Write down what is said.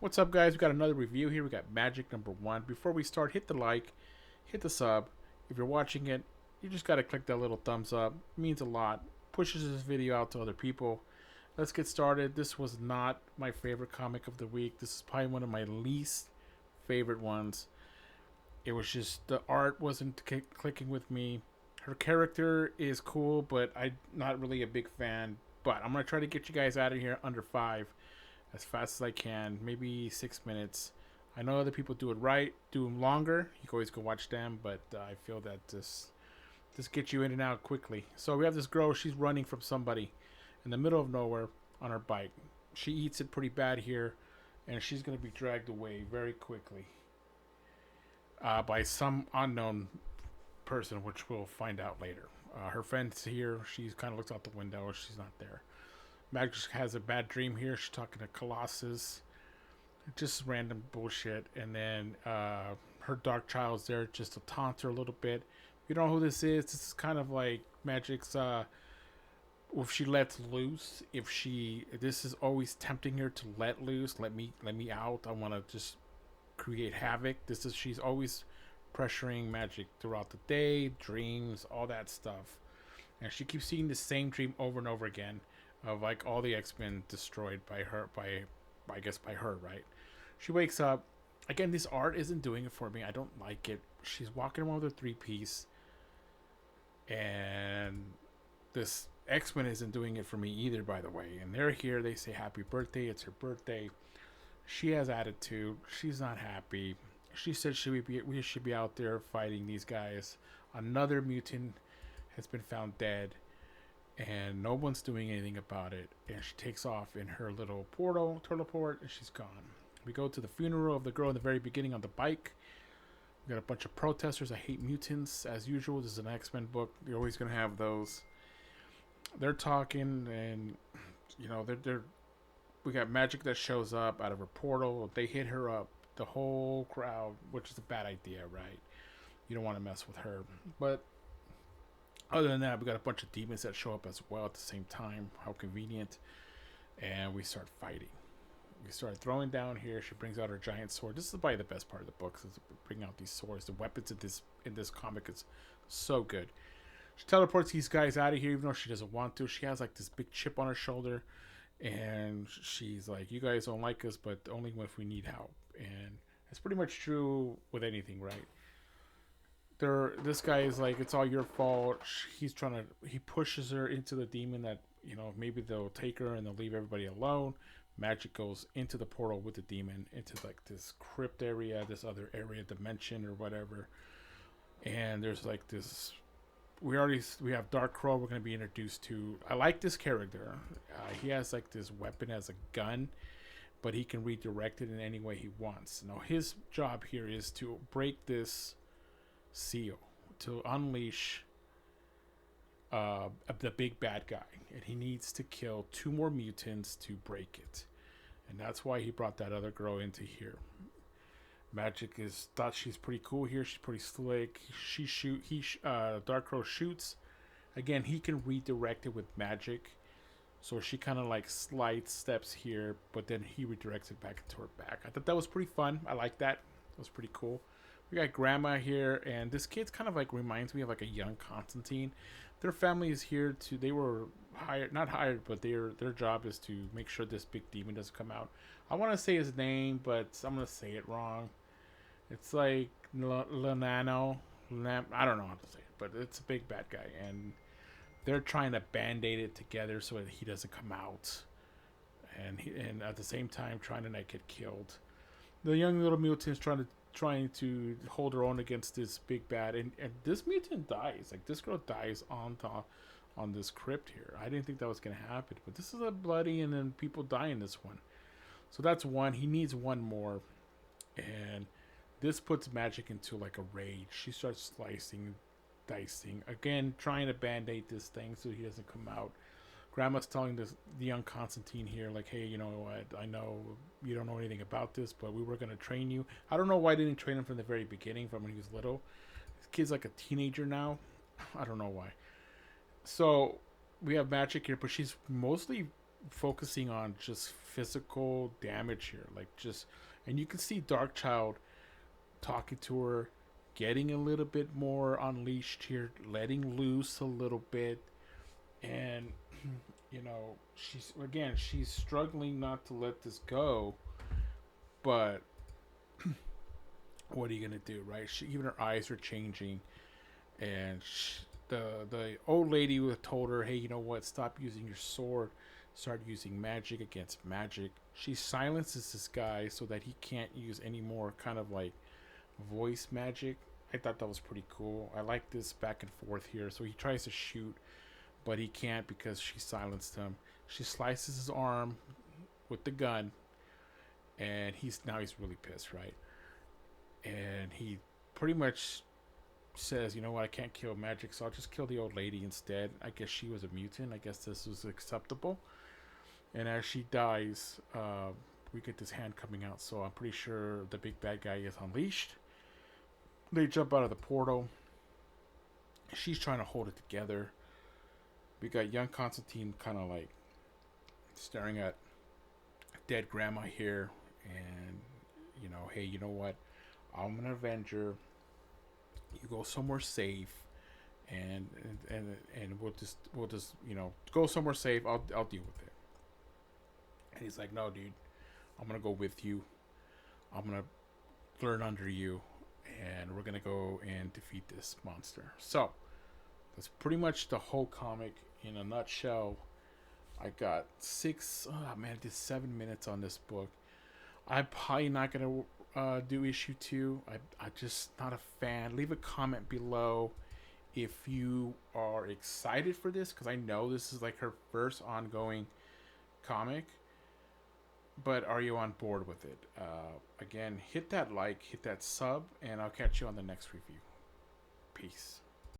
What's up, guys? We got another review here. We got Magik #1. Before we start, hit the like, hit the sub. If you're watching it, you just gotta click that little thumbs up. It means a lot. Pushes this video out to other people. Let's get started. This was not my favorite comic of the week. This is probably one of my least favorite ones. It was just the art wasn't clicking with me. Her character is cool, but I'm not really a big fan. But I'm gonna try to get you guys out of here under 5 as fast as I can, maybe 6 minutes. I know other people do it right, do them longer. You can always go watch them, but I feel that this gets you in and out quickly. So we have this girl. She's running from somebody in the middle of nowhere on her bike. She eats it pretty bad here, and she's gonna be dragged away very quickly by some unknown person, which we'll find out later. Her friend's here. She kind of looks out the window. She's not there. Magik has a bad dream here. She's talking to Colossus. Just random bullshit. And then her dark child's there just to taunt her a little bit. If you don't know who this is kind of like Magik's if she lets loose, this is always tempting her to let loose, let me out. I want to just create havoc. She's always pressuring Magik throughout the day, dreams, all that stuff. And she keeps seeing the same dream over and over again of like all the X-Men destroyed by her, I guess by her, right? She wakes up. Again, this art isn't doing it for me. I don't like it. She's walking around with her 3-piece, and this X-Men isn't doing it for me either, by the way. And they're here. They say happy birthday. It's her birthday. She has attitude. She's not happy. She said we should be out there fighting these guys. Another mutant has been found dead, and no one's doing anything about it. And she takes off in her little teleport, and she's gone. We go to the funeral of the girl in the very beginning on the bike. We got a bunch of protesters. I hate mutants, as usual. This is an X-Men book. You're always gonna have those. They're talking, and they're we got Magik that shows up out of her portal. They hit her up. The whole crowd, which is a bad idea, right? You don't want to mess with her. But other than that, we got a bunch of demons that show up as well at the same time. How convenient. And we start fighting. We start throwing down here. She brings out her giant sword. This is probably the best part of the book, is bringing out these swords. The weapons in this comic is so good. She teleports these guys out of here, even though she doesn't want to. She has like this big chip on her shoulder, and she's like, "You guys don't like us, but only if we need help." And it's pretty much true with anything, right? This guy is like, it's all your fault. He pushes her into the demon that maybe they'll take her and they'll leave everybody alone. Magik goes into the portal with the demon into like this crypt area, this other area dimension or whatever. And there's like this. We have Dark Crow. We're going to be introduced to. I like this character. He has like this weapon as a gun, but he can redirect it in any way he wants. Now his job here is to break this seal, to unleash the big bad guy, and he needs to kill 2 more mutants to break it, and that's why he brought that other girl into here. Magik thought she's pretty cool here. She's pretty slick. Dark Crow shoots. Again, he can redirect it with magic. So she kind of like slight steps here, but then he redirects it back into her back. I thought that was pretty fun. I like that. That was pretty cool. We got Grandma here, and this kid's kind of like reminds me of like a young Constantine. Their family is here they were hired, not hired, but their job is to make sure this big demon doesn't come out. I want to say his name, but I'm going to say it wrong. It's like Lanano. I don't know how to say it, but it's a big bad guy, and they're trying to band-aid it together so that he doesn't come out, and at the same time trying to not get killed. The young little mutant's trying to hold her own against this big bad, and this mutant dies. Like, this girl dies on this crypt here. I didn't think that was gonna happen, but this is a bloody, and then people die in this one. So that's one. He needs one more, and this puts Magik into like a rage. She starts slicing, dicing again, trying to band-aid this thing so he doesn't come out. Grandma's telling the young Constantine here, like, hey, you know what? I know you don't know anything about this, but we were gonna train you. I don't know why I didn't train him from the very beginning, from when he was little. This kid's like a teenager now. I don't know why. So we have Magik here, but she's mostly focusing on just physical damage here, like just, and you can see Darkchild talking to her, getting a little bit more unleashed here, letting loose a little bit, and she's struggling not to let this go, but what are you gonna do, right? Even her eyes are changing, and the old lady who told her, "Hey, you know what? Stop using your sword. Start using magic against magic." She silences this guy so that he can't use any more kind of like voice magic. I thought that was pretty cool. I like this back and forth here. So he tries to shoot, but he can't because she silenced him. She slices his arm with the gun, and he's really pissed, right? And he pretty much says, "You know what? I can't kill magic, so I'll just kill the old lady instead." I guess she was a mutant. I guess this was acceptable. And as she dies, we get this hand coming out. So I'm pretty sure the big bad guy is unleashed. They jump out of the portal. She's trying to hold it together. We got young Constantine kind of like staring at dead grandma here, and hey, you know what? I'm an Avenger. You go somewhere safe, and we'll just go somewhere safe. I'll deal with it. And he's like, "No, dude, I'm gonna go with you. I'm gonna learn under you, and we're gonna go and defeat this monster." So that's pretty much the whole comic in a nutshell. I got I did 7 minutes on this book. I'm probably not gonna do issue 2. I'm just not a fan. Leave a comment below if you are excited for this, because I know this is like her first ongoing comic. But are you on board with it? Again, hit that like, hit that sub, and I'll catch you on the next review. Peace.